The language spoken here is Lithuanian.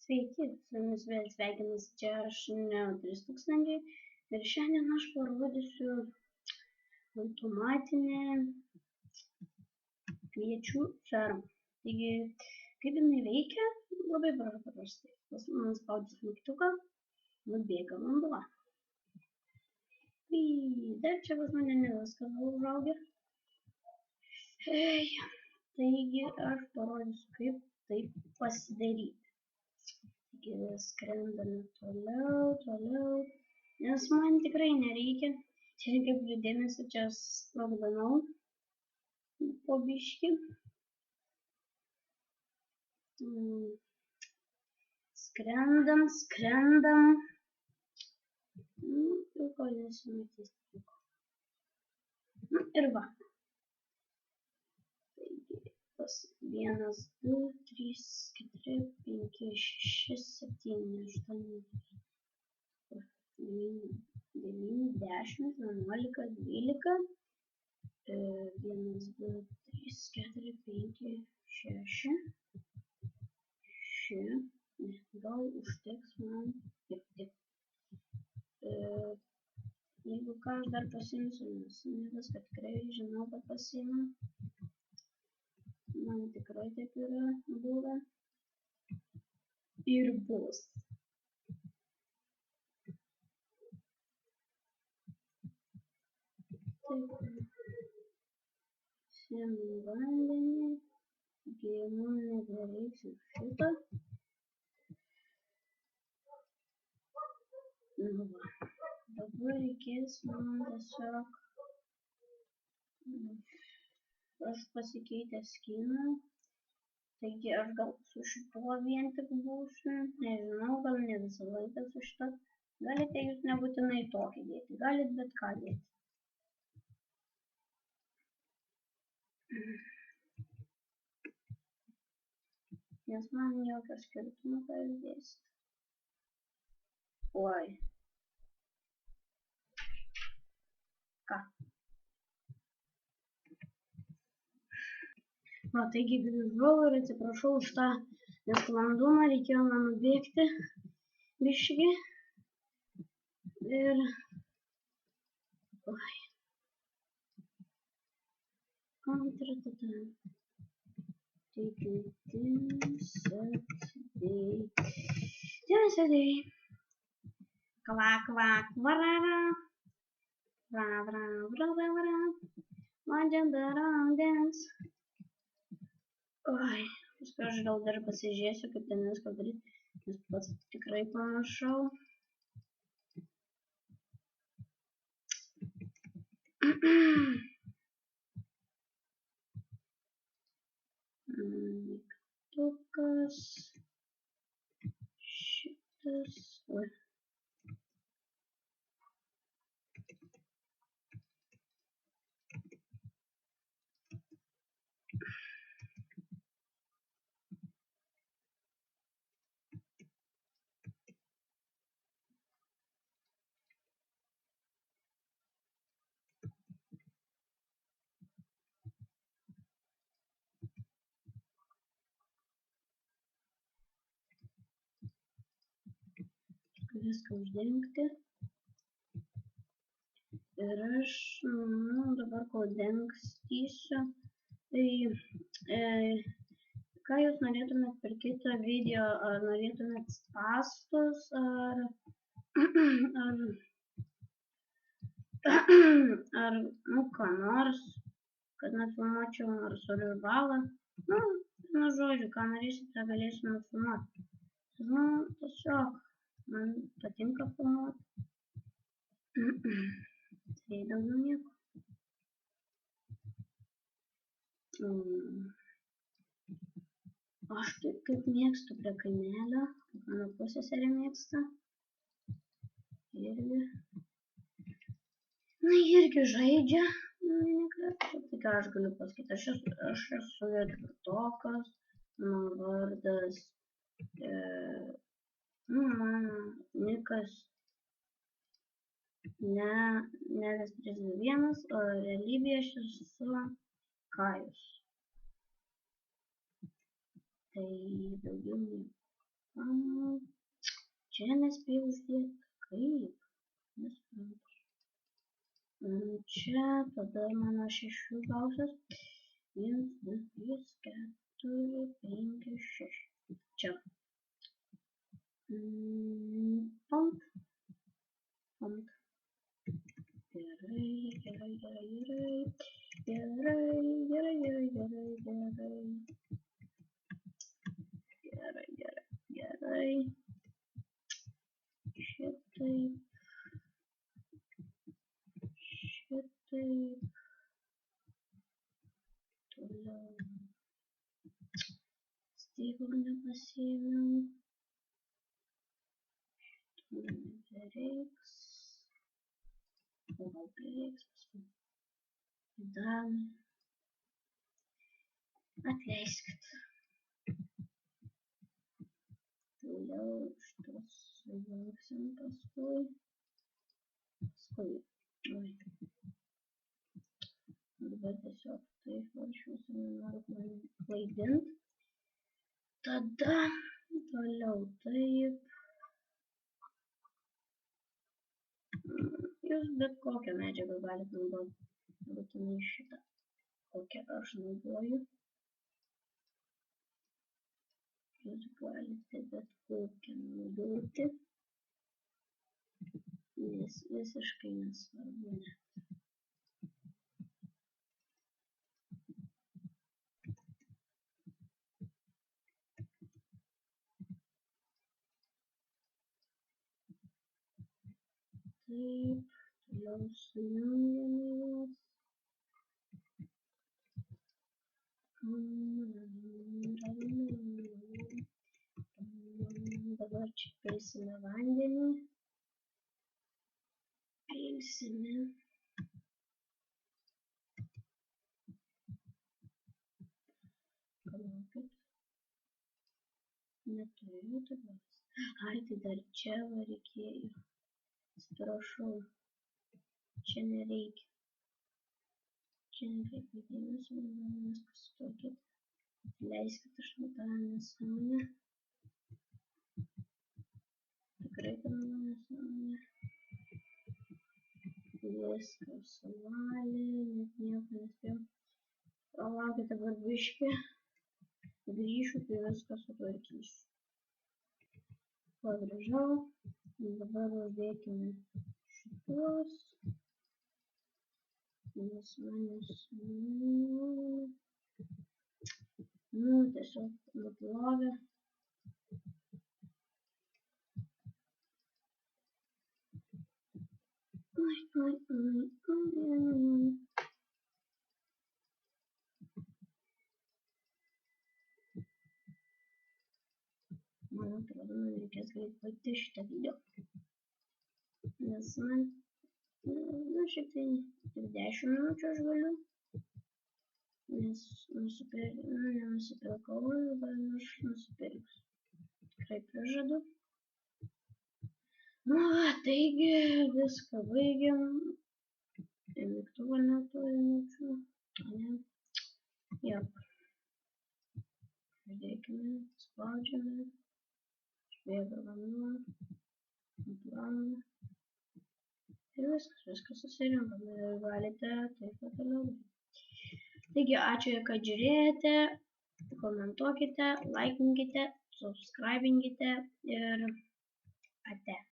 Sveiki, su jumis vėl sveikinasi čia aš Neo 3000 ir šiandien aš parodysiu automatinę kviečių fermą. Taigi, kaip jinai veikia, labai paprastai. Spaudžiu mygtuką, nubėga vanduo. Dar čia pas mane ne viskas užaugę. Taigi, aš parodysiu, kaip tai pasidaryti. Skrendame toliau, nes man tikrai nereikia. Čia reikia pridėmėsi, čia sprogdanau po biškį. Skrendam. Ir kol nesimatys. Ir va. 1, 2, 3, 4, 5, 6, 7, 8, 9, 10, 11, 12, 1, 2, 3, 4, 5, 6, gal užteks man tik. Jeigu ką aš dar pasiimsiu, nes ne viską tikrai žinau, kad pasiimu. Man tikrai taip yra buvę ir bus. Taip, siemu vandenį, gėmų nebereiksiu šitą. Nu va, dabar reikės man tiesiog aš pasikeitę skiną, taigi aš gal su šituo vien tik būsiu, nežinau, gal ne visą laiką su šitą. Galite jūs nebūtinai tokį dėti, galit bet ką dėti. Nes man jokio skirtumo ką jūs dėsit. Oi. Ką? Va, taigi grįžau ir atsiprašau už tą nesklandumą, reikėjo man nubėgti biškį. Ir... Oi. Antratada. Taigi, dimsadėj. Kvak, varara. Vra. Mandžiandarandens. Oi, paskui aš gal dar pasižiūrėsiu, kaip ten viską daryti, nes pats tikrai panašau. Mygtukas. Šitas. Oi. Viską uždengti. Ir aš, dabar kol dengstysiu, tai ką jūs norėtumėt per kitą video, ar norėtumėt spąstus, ar ką nors, kad nufilmuočiau nors originalą. Nu, žodžiu, ką norėsit, tą galėsiu nufilmuoti. Tiesiog, man patinka filmuoti. Tai daugiau nieko. Aš taip kaip mėgstu prie kaimelio, kaip mano pusseserė mėgsta. Irgi žaidžia. Tai ką aš galiu pasakyti, aš esu ketvirtokas, mano vardas, mano nikas Nevis 321, o realybėje aš esu Kajus. Tai daugiau nieko. Čia nespėjau uždėti. Kaip? Nesuprantu. Čia tada mano 6 gausias. 1, 2, 3, 4, 5, 6. Čia. Pont. Gerai. Šitaip. Toliau. Stiklų nepasiėmiau. Nebereiks. Gal prireiks paskui. Dar. Atleiskit. Toliau šitos sujungsim paskui. Oi. Dabar tiesiog taip varšiuosi, nenoriu klaidint. Tada toliau taip. Jūs bet kokią medžiagą galite naudoti. Būtinai šitą. Kokią aš naudoju. Jūs galite bet kokią naudoti. Nes visiškai nesvarbu. Taip, toliau sujungiame juos. Dabar čia pilsime vandenį. Palaukit. Neturiu dabar. Ai, tai dar čia va reikėjo. Atsiprašau. Čia nereikia. Čia nereikia dėmesio, viskas sutvarkyti. Leiskit, aš matavau nesąmonę. Tikrai matavau nesąmonę. Viskas suvalė, net nieko nespėjau. Palaukit dabar biškį. Grįšiu, tai viską sutvarkysiu. Pagrįžau. Dabar uždėkime šitos. Nes manęs tiesiog nuplovė. Man atrodo, man reikės greit baigti šitą video. Nes man, šiek tiek tik 10 minučių aš galiu. Nes nenusipirkau, dabar aš nusipirksiu. Tikrai prižadu. Taigi viską baigiam. Mygtuvo neturiu. Jop. Uždėkime, spaudžiame. Išbėga vanduo. Nuplauname. Ir viskas susirinkame. Ir galite taip pat toliau. Taigi, ačiū, kad žiūrėjote. Komentuokite, laikinkite, subscribinkite ir ate.